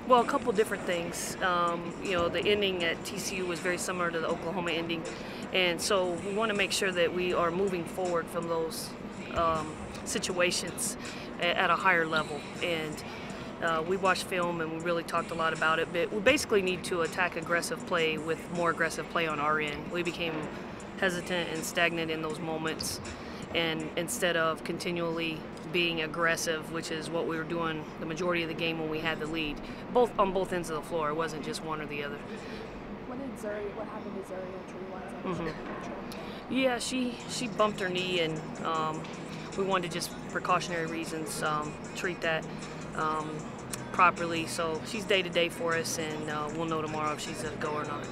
Well, a couple different things. The ending at TCU was very similar to the Oklahoma ending, and so we want to make sure that we are moving forward from those situations at a higher level. And we watched film and we really talked a lot about it, but we basically need to attack aggressive play with more aggressive play on our end. We became hesitant and stagnant in those moments, and instead of continually being aggressive, which is what we were doing the majority of the game when we had the lead, on both ends of the floor. It wasn't just one or the other. What happened to Zuri injury-wise? Yeah, she bumped her knee, and we wanted to just precautionary reasons treat that properly. So she's day-to-day for us, and we'll know tomorrow if she's a go or not.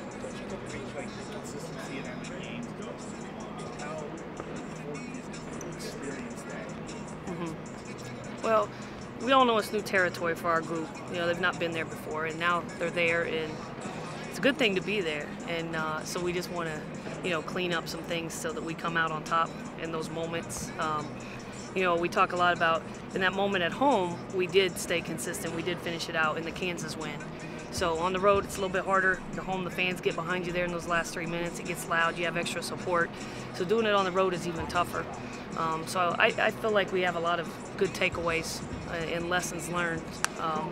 Well, we all know it's new territory for our group. They've not been there before, and now they're there, and it's a good thing to be there. And so we just want to, clean up some things so that we come out on top in those moments. We talk a lot about in that moment at home, we did stay consistent. We did finish it out in the Kansas win. So on the road, it's a little bit harder. At home, the fans get behind you there in those last 3 minutes. It gets loud. You have extra support. So doing it on the road is even tougher. So I feel like we have a lot of good takeaways and lessons learned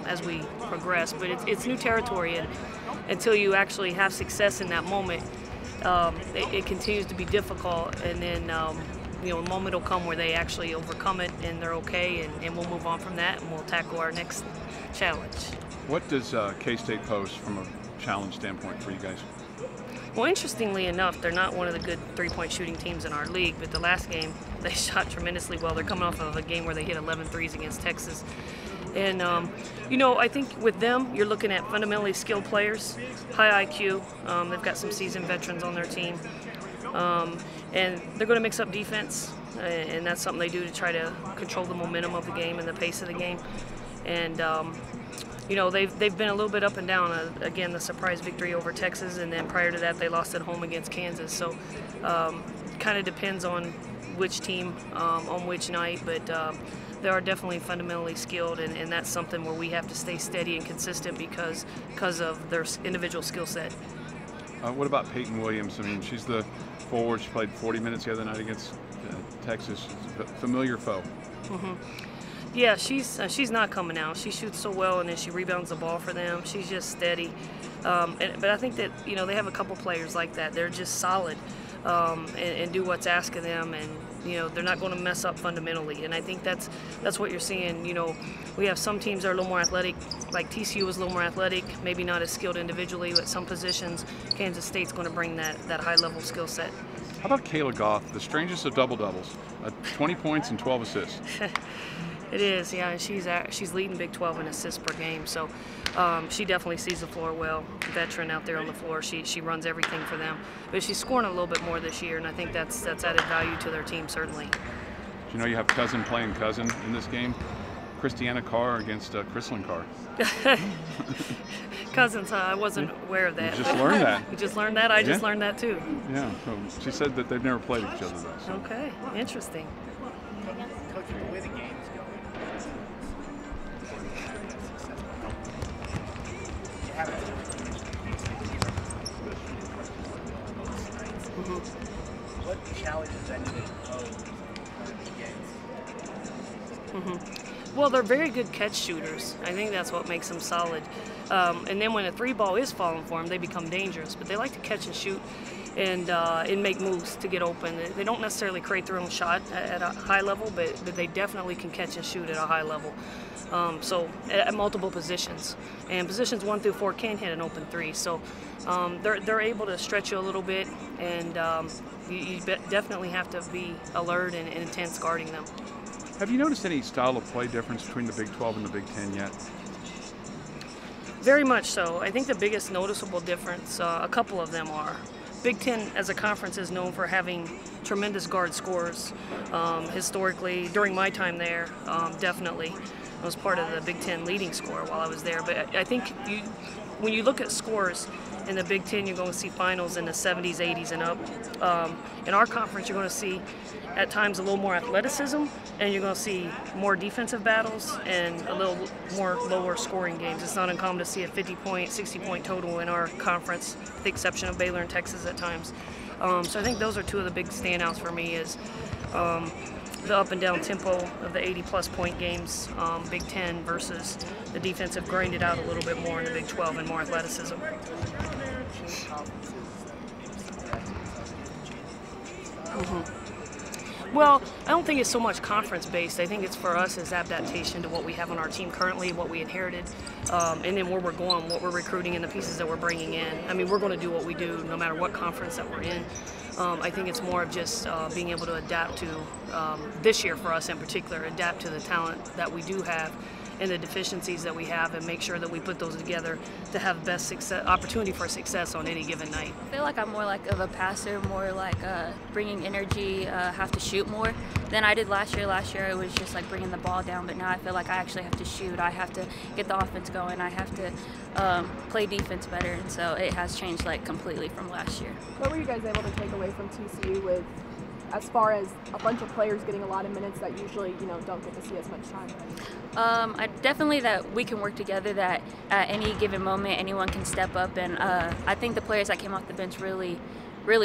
as we progress. But it's new territory, and until you actually have success in that moment, it continues to be difficult. And then a moment will come where they actually overcome it and they're okay, and we'll move on from that and we'll tackle our next challenge. What does K-State pose from a challenge standpoint for you guys? Well, interestingly enough, they're not one of the good three-point shooting teams in our league, but the last game they shot tremendously well. They're coming off of a game where they hit 11 threes against Texas. And, I think with them, you're looking at fundamentally skilled players, high IQ. They've got some seasoned veterans on their team. And they're going to mix up defense, and that's something they do to try to control the momentum of the game and the pace of the game. And, they've been a little bit up and down. Again, the surprise victory over Texas, and then prior to that, they lost at home against Kansas. So kind of depends on which team on which night, but they are definitely fundamentally skilled, and that's something where we have to stay steady and consistent because of their individual skill set. What about Peyton Williams? I mean, she's the forward. She played 40 minutes the other night against Texas. Familiar foe. Yeah, she's not coming out. She shoots so well, and then she rebounds the ball for them. She's just steady. But I think that they have a couple players like that. They're just solid and do what's asked of them, and they're not going to mess up fundamentally. And I think that's what you're seeing. We have some teams that are a little more athletic, like TCU was a little more athletic, maybe not as skilled individually, but some positions Kansas State's going to bring that high-level skill set. How about Kayla Goff, the strangest of double-doubles, 20 points and 12 assists? It is, yeah, and she's leading Big 12 in assists per game, so she definitely sees the floor well. Veteran out there on the floor, she runs everything for them, but she's scoring a little bit more this year, and I think that's added value to their team certainly. Do you have cousin playing cousin in this game? Christiana Carr against Chrislyn Carr. Cousins, I wasn't aware of that. You just learned that. You just learned that? I just learned that too. Yeah, so she said that they've never played each other though. So. Okay, interesting. Coach, the way the game's going, you have what challenges ended it Well, they're very good catch shooters. I think that's what makes them solid. And then when a three ball is falling for them, they become dangerous. But they like to catch and shoot and make moves to get open. They don't necessarily create their own shot at a high level, but they definitely can catch and shoot at a high level. So at multiple positions. And positions 1 through 4 can hit an open three. So they're able to stretch you a little bit, and you definitely have to be alert and intense guarding them. Have you noticed any style of play difference between the Big 12 and the Big 10 yet? Very much so. I think the biggest noticeable difference, a couple of them are, Big 10 as a conference is known for having tremendous guard scorers. Historically, during my time there, definitely. I was part of the Big Ten leading scorer while I was there. But I think when you look at scores in the Big Ten, you're going to see finals in the 70s, 80s, and up. In our conference, you're going to see at times a little more athleticism, and you're going to see more defensive battles and a little more lower scoring games. It's not uncommon to see a 50-point, 60-point total in our conference, with the exception of Baylor and Texas at times. So I think those are two of the big standouts for me is the up and down tempo of the 80-plus point games, Big Ten versus the defensive grinded out a little bit more in the Big 12 and more athleticism. Well, I don't think it's so much conference-based. I think it's for us as adaptation to what we have on our team currently, what we inherited, and then where we're going, what we're recruiting, and the pieces that we're bringing in. I mean, we're going to do what we do no matter what conference that we're in. I think it's more of just being able to adapt to, this year for us in particular, adapt to the talent that we do have and the deficiencies that we have and make sure that we put those together to have best success, opportunity for success on any given night. I feel like I'm more like of a passer, more like bringing energy, have to shoot more than I did last year. Last year it was just like bringing the ball down, but now I feel like I actually have to shoot. I have to get the offense going. I have to play defense better, and so it has changed like completely from last year. What were you guys able to take away from TCU with, as far as a bunch of players getting a lot of minutes that usually, don't get to see as much time? Definitely that we can work together, that at any given moment anyone can step up, and I think the players that came off the bench really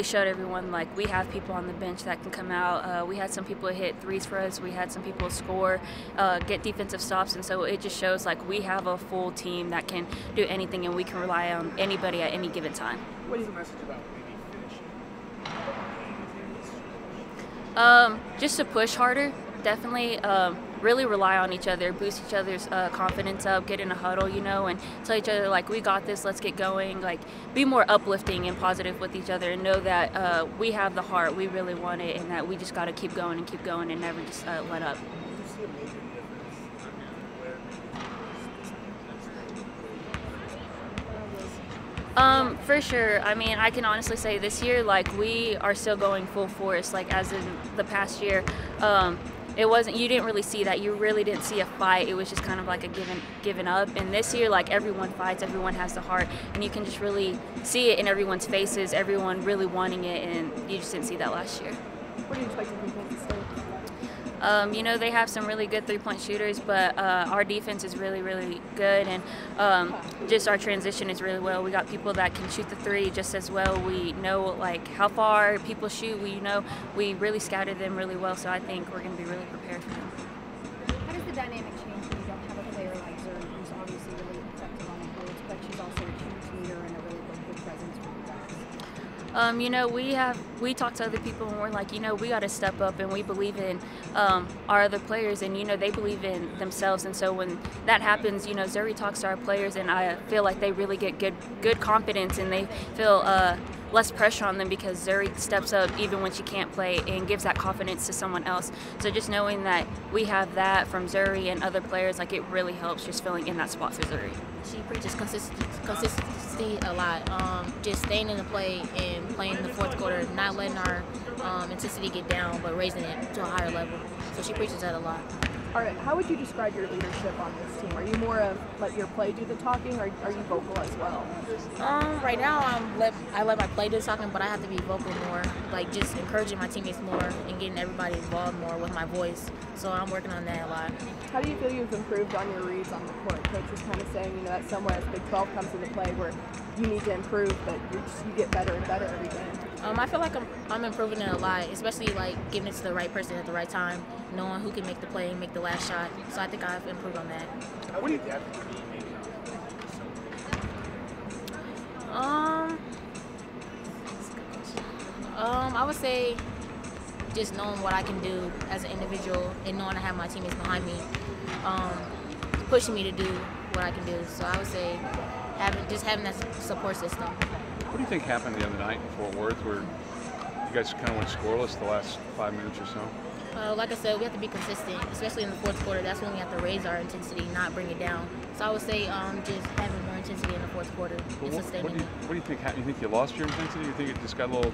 showed everyone like we have people on the bench that can come out. We had some people hit threes for us, we had some people score, get defensive stops, and so it just shows like we have a full team that can do anything and we can rely on anybody at any given time. What is the message about maybe finishing? Just to push harder, definitely. Really rely on each other, boost each other's confidence up, get in a huddle, and tell each other like we got this, let's get going. Like be more uplifting and positive with each other, and know that we have the heart, we really want it, and that we just got to keep going and never just let up. For sure. I mean, I can honestly say this year, like we are still going full force. Like as in the past year, it wasn't. You didn't really see that. You really didn't see a fight. It was just kind of like a giving up. And this year, like everyone fights, everyone has the heart, and you can just really see it in everyone's faces. Everyone really wanting it, and you just didn't see that last year. What do you expect from Kansas State? They have some really good three-point shooters, but our defense is really, really good, and just our transition is really well. We got people that can shoot the three just as well. We know like how far people shoot. We really scouted them really well, so I think we're going to be really prepared for them. How does the dynamic change when you don't have a player like Zuri, who's obviously really effective on the boards, but she's also a huge leader and a really good presence for you guys? We talk to other people and we're like, we got to step up, and we believe in our other players, and they believe in themselves, and so when that happens, Zuri talks to our players, and I feel like they really get good confidence, and they feel less pressure on them because Zuri steps up even when she can't play and gives that confidence to someone else. So just knowing that we have that from Zuri and other players, like it really helps just filling in that spot for Zuri. She preaches consistency a lot, just staying in the play and playing in the fourth quarter, not letting our intensity get down, but raising it to a higher level. So she preaches that a lot. All right, how would you describe your leadership on this team? Are you more of let your play do the talking, or are you vocal as well? Right now, I let my play do the talking, but I have to be vocal more, like just encouraging my teammates more and getting everybody involved more with my voice. So I'm working on that a lot. How do you feel you've improved on your reads on the court? Coach was kind of saying, that somewhere as Big 12 comes into play where you need to improve, but you get better and better every game. I feel like I'm improving it a lot, especially like giving it to the right person at the right time, knowing who can make the play and make the last shot. So I think I've improved on that. What do you adapt to being maybe I would say just knowing what I can do as an individual and knowing I have my teammates behind me, pushing me to do what I can do. So I would say having that support system. What do you think happened the other night in Fort Worth where you guys kind of went scoreless the last 5 minutes or so? Like I said, we have to be consistent, especially in the fourth quarter. That's when we have to raise our intensity, not bring it down. So I would say just having more intensity in the fourth quarter and sustaining it. What do you think? You think you lost your intensity? You think it just got a little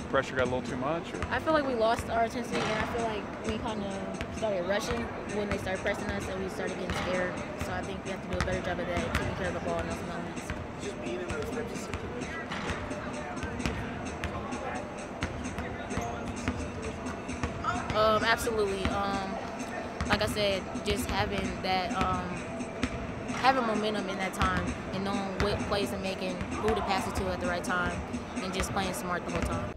pressure, got a little too much? Or? I feel like we lost our intensity, and I feel like we kind of started rushing when they started pressing us, and we started getting scared. So I think we have to do a better job of that, taking care of the ball in those moments. Just being in those types of situations. Absolutely. Like I said, just having that, having momentum in that time and knowing what plays to make and who to pass it to at the right time and just playing smart the whole time.